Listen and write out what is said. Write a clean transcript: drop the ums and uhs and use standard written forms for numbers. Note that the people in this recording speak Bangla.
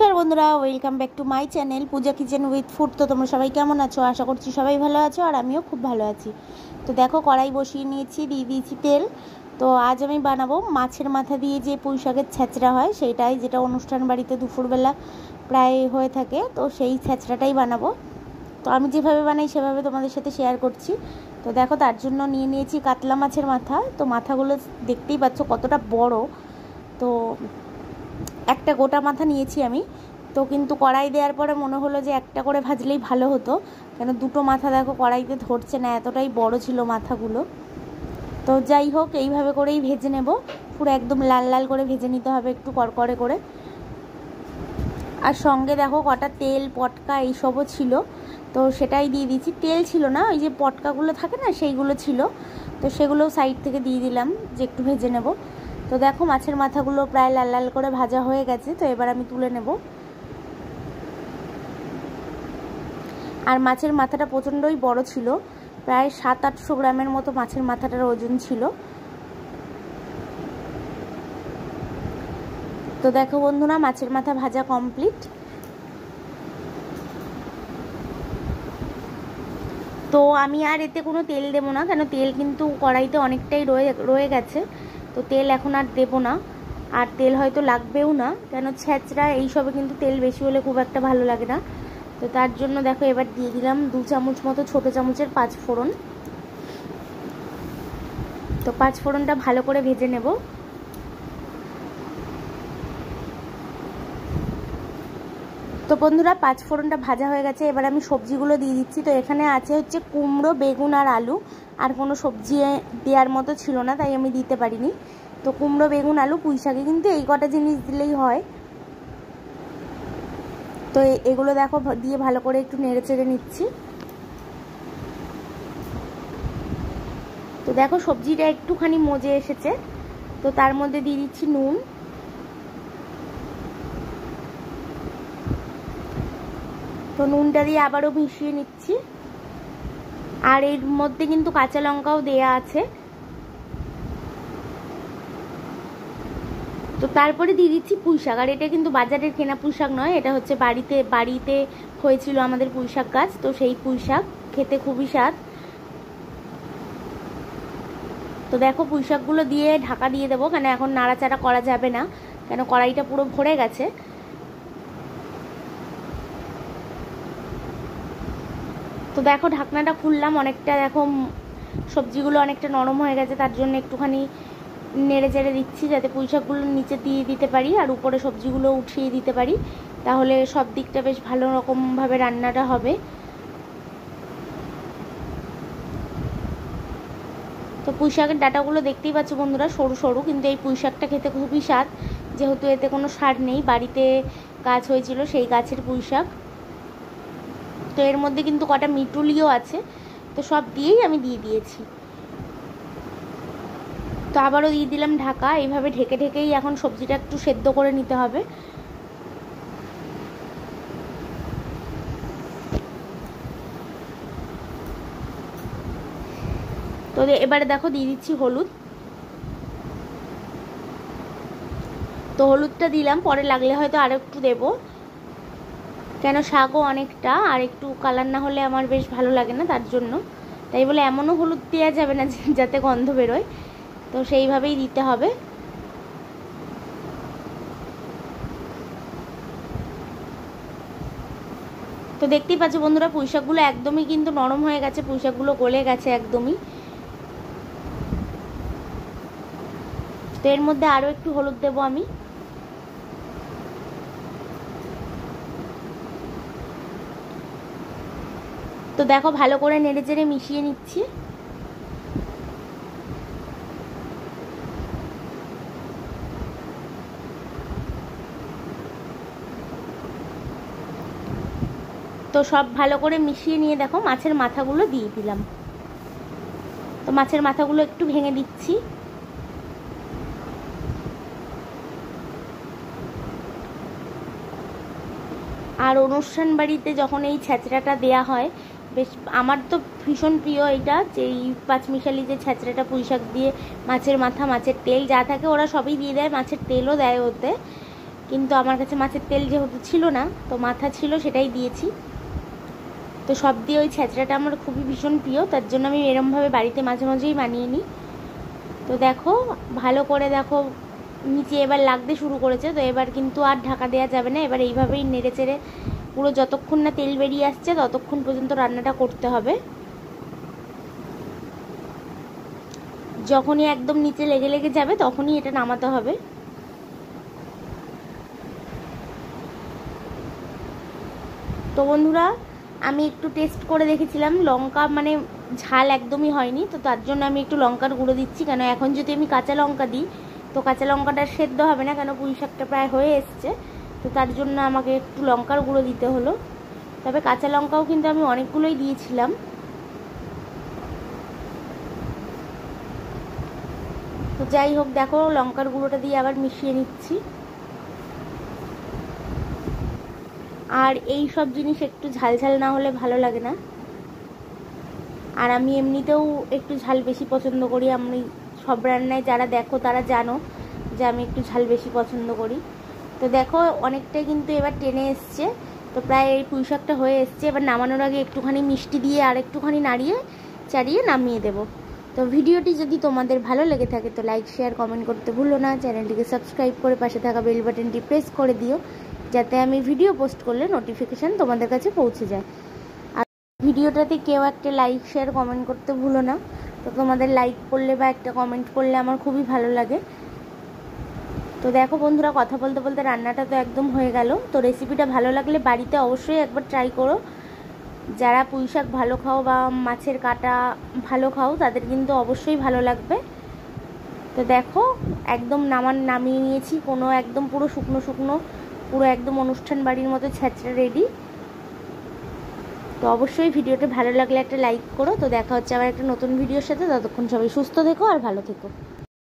नमस्कार बंधुरा welcome back to my channel Puja kitchen with food. तो तुम्हारा सबाई केमन आछो? आशा करछि सबाई भालो आछो और आमिओ खूब भालो आछि। तो देखो कड़ाई बसिए निয়েছি, দিয়ে দিয়েছি তেল। তো আজ আমি বানাবো মাছের মাথা দিয়ে যে পুঁই শাকের ছ্যাঁচড়া হয় সেটাই, যেটা অনুষ্ঠান বাড়িতে দুপুরবেলা প্রায় হয়ে থাকে। তো সেই ছ্যাঁচড়াটাই বানাবো। তো আমি যেভাবে বানাই সেভাবে তোমাদের সাথে শেয়ার করছি। তো দেখো তার জন্য নিয়েছি কাতলা মাছের মাথা। তো মাথাগুলো দেখতেই পাচ্ছ কতটা বড়। তো একটা গোটা মাথা নিয়েছি আমি। তো কিন্তু কড়াই দেওয়ার পরে মনে হলো যে একটা করে ভাজলেই ভালো হতো, কেন দুটো মাথা দেখো কড়াইতে ধরছে না, এতটাই বড় ছিল মাথাগুলো। তো যাই হোক এইভাবে করেই ভেজে নেব, পুরো একদম লাল লাল করে ভেজে নিতে হবে, একটু কড়কড়ে করে। আর সঙ্গে দেখো কটা তেল পটকা এইসবও ছিল, তো সেটাই দিয়ে দিচ্ছি। তেল ছিল না, ওই যে পটকাগুলো থাকে না সেইগুলো ছিল, তো সেগুলোও সাইড থেকে দিয়ে দিলাম যে একটু ভেজে নেব। তো দেখো মাছের মাথাগুলো প্রায় লাল লাল করে ভাজা হয়ে গেছে। তো এবার আমি তুলে নেব। আর মাছের মাথাটা প্রচণ্ডই বড় ছিল, প্রায় 700-800 গ্রামের মতো মাছের মাথাটার ওজন ছিল। তো দেখো বন্ধুরা মাছের মাথা ভাজা কমপ্লিট। তো আমি আর এতে কোনো তেল দেবো না, কেন তেল কিন্তু কড়াইতে অনেকটাই রয়ে গেছে। তো তেল এখন আর দেবো না, আর তেল হয়তো লাগবেও না, কেন ছ্যাঁচড়া এইসবে কিন্তু তেল বেশি হলে খুব একটা ভালো লাগে না। তো তার জন্য দেখো এবার দিয়ে দিলাম 2 চামচ মতো ছোটো চামচের 5 ফোড়ন। তো 5 ফোড়নটা ভালো করে ভেজে নেব। তো বন্ধুরা 5 ফোড়নটা ভাজা হয়ে গেছে, এবার আমি সবজিগুলো দিয়ে দিচ্ছি। তো এখানে আছে হচ্ছে কুমড়ো, বেগুন আর আলু, আর কোনো সবজি দেওয়ার মতো ছিল না তাই আমি দিতে পারিনি। তো কুমড়ো, বেগুন, আলু, পুঁই শাকে কিন্তু এই কটা জিনিস দিলেই হয়। তো এগুলো দেখো দিয়ে ভালো করে একটু নেড়ে চেড়ে নিচ্ছি। তো দেখো সবজিটা একটুখানি মজে এসেছে, তো তার মধ্যে দিয়ে দিচ্ছি নুন। তো নুনটা দিয়ে আবারও মিশিয়ে নিচ্ছি। আর এর মধ্যে কিন্তু কাঁচা লঙ্কাও দেয়া আছে। তো তারপরে দিয়ে দিচ্ছি পুঁই শাক। আর এটা কিন্তু বাজারের কেনা পুঁই শাক নয়, এটা হচ্ছে বাড়িতে হয়েছিল আমাদের পুঁই শাক গাছ। তো সেই পুঁই শাক খেতে খুবই স্বাদ। তো দেখো পুঁই শাকগুলো দিয়ে ঢাকা দিয়ে দেবো, কেন এখন নাড়াচাড়া করা যাবে না, কেন কড়াইটা পুরো ভরে গেছে। তো দেখো ঢাকনাটা খুললাম, অনেকটা দেখো সবজিগুলো অনেকটা নরম হয়ে গেছে, তার জন্য একটুখানি নেড়ে চেড়ে দিচ্ছি যাতে পুঁই শাকগুলো নিচে দিয়ে দিতে পারি আর উপরে সবজিগুলো উঠিয়ে দিতে পারি, তাহলে সব দিকটা বেশ ভালো রকমভাবে রান্নাটা হবে। তো পুঁই শাকের ডাঁটাগুলো দেখতেই পাচ্ছ বন্ধুরা সরু সরু, কিন্তু এই পুঁই শাকটা খেতে খুবই স্বাদ, যেহেতু এতে কোনো সার নেই, বাড়িতে গাছ হয়েছিল সেই গাছের পুঁই শাক। তো এর মধ্যে কিন্তু কটা মিটুলিও আছে, তো সব দিয়েই আমি দিয়ে দিয়েছি। তো আবারও দিয়ে দিলাম ঢাকা। এইভাবে ঢেকে ঢেকেই এখন সবজিটা একটু সেদ্ধ করে নিতে হবে। তো এবারে দেখো দিয়ে দিচ্ছি হলুদ। তো হলুদটা দিলাম, পরে লাগলে হয়তো আরও একটু দেবো, কেন শাকও অনেকটা, আর একটু কালার না হলে আমার বেশ ভালো লাগে না, তার জন্য। তাই বলে এমনও হলুদ দেওয়া যাবে না যাতে গন্ধ বেরোয়, তো সেইভাবেই দিতে হবে। তো দেখতেই পাচ্ছ বন্ধুরা পুঁই শাকগুলো একদমই কিন্তু নরম হয়ে গেছে, পুঁই শাকগুলো গলে গেছে একদমই। তো এর মধ্যে আরও একটু হলুদ দেবো আমি। তো দেখো ভালো করে নেড়ে চেড়ে মিশিয়ে নিচ্ছি। তো সব ভালো করে মিশিয়ে নিয়ে দেখো মাছের মাথাগুলো দিয়ে দিলাম। তো মাছের মাথাগুলো একটু ভেঙে দিচ্ছি। আর অনুষ্ঠান বাড়িতে যখন এই ছ্যাঁচড়াটা দেয়া হয়, বেশ আমার তো ভীষণ প্রিয় এটা, যে এই পাঁচমিশালি যে ছ্যাঁচড়াটা পুঁই শাক দিয়ে মাছের মাথা, মাছের তেল যা থাকে ওরা সবই দিয়ে দেয়, মাছের তেলও দেয় ওতে, কিন্তু আমার কাছে মাছের তেল যেহেতু ছিল না, তো মাথা ছিল সেটাই দিয়েছি। তো সব দিয়ে ওই ছেঁচড়াটা আমার খুবই ভীষণ প্রিয়, তার জন্য আমি এরমভাবে বাড়িতে মাঝে মাঝেই বানিয়ে নিই। তো দেখো ভালো করে দেখো নিচে এবার লাগতে শুরু করেছে, তো এবার কিন্তু আর ঢাকা দেওয়া যাবে না। এবার এইভাবেই নেড়ে চেড়ে পুরো যতক্ষণ না তেল বেরিয়ে আসছে ততক্ষণ পর্যন্ত রান্নাটা করতে হবে। যখনই একদম নিচে লেগে লেগে যাবে তখনই এটা নামাতে হবে। তো বন্ধুরা, আমি একটু টেস্ট করে দেখেছিলাম, লঙ্কা মানে ঝাল একদমই হয়নি, তো তার জন্য আমি একটু লঙ্কার গুঁড়ো দিচ্ছি। কেন এখন যদি আমি কাঁচা লঙ্কা দিই তো কাঁচা লঙ্কাটা সেদ্ধ হবে না, কেন পুঁই শাকটা প্রায় হয়ে এসছে, তো তার জন্য আমাকে একটু লঙ্কার গুঁড়ো দিতে হলো। তবে কাঁচা লঙ্কাও কিন্তু আমি অনেকগুলোই দিয়েছিলাম। তো যাই হোক, দেখো লঙ্কার গুঁড়োটা দিয়ে আবার মিশিয়ে নিচ্ছি। আর এই সব জিনিস একটু ঝাল ঝাল না হলে ভালো লাগে না। আর আমি এমনিতেও একটু ঝাল বেশি পছন্দ করি। আমি সব রান্নায় যারা দেখো তারা জানো যে আমি একটু ঝাল বেশি পছন্দ করি। তো দেখো অনেকটাই কিন্তু এবার টেনে এসছে, তো প্রায় এই পুঁই শাকটা হয়ে এসছে। এবার নামানোর আগে একটুখানি মিষ্টি দিয়ে আর একটুখানি নাড়িয়ে চাড়িয়ে নামিয়ে দেব। তো ভিডিওটি যদি তোমাদের ভালো লেগে থাকে তো লাইক শেয়ার কমেন্ট করতে ভুলো না। চ্যানেলটিকে সাবস্ক্রাইব করে পাশে থাকা বেল বাটনটি প্রেস করে দিও, যাতে আমি ভিডিও পোস্ট করলে নোটিফিকেশান তোমাদের কাছে পৌঁছে যায়। আর ভিডিওটাতে কেউ একটা লাইক শেয়ার কমেন্ট করতে ভুলো না। তো তোমাদের লাইক করলে বা একটা কমেন্ট করলে আমার খুবই ভালো লাগে। তো দেখো বন্ধুরা, কথা বলতে বলতে রান্নাটা তো একদম হয়ে গেল। তো রেসিপিটা ভালো লাগলে বাড়িতে অবশ্যই একবার ট্রাই করো। যারা পুঁই শাক ভালো খাও বা মাছের কাটা ভালো খাও তাদের কিন্তু অবশ্যই ভালো লাগবে। তো দেখো একদম নামিয়ে নিয়েছি, কোনো একদম পুরো শুকনো শুকনো, পুরো একদম অনুষ্ঠান বাড়ির মতো ছেঁচড়া রেডি। তো অবশ্যই ভিডিওটা ভালো লাগলে একটা লাইক করো। তো দেখা হচ্ছে আবার একটা নতুন ভিডিওর সাথে। ততক্ষণ সবাই সুস্থ থেকো আর ভালো থেকো।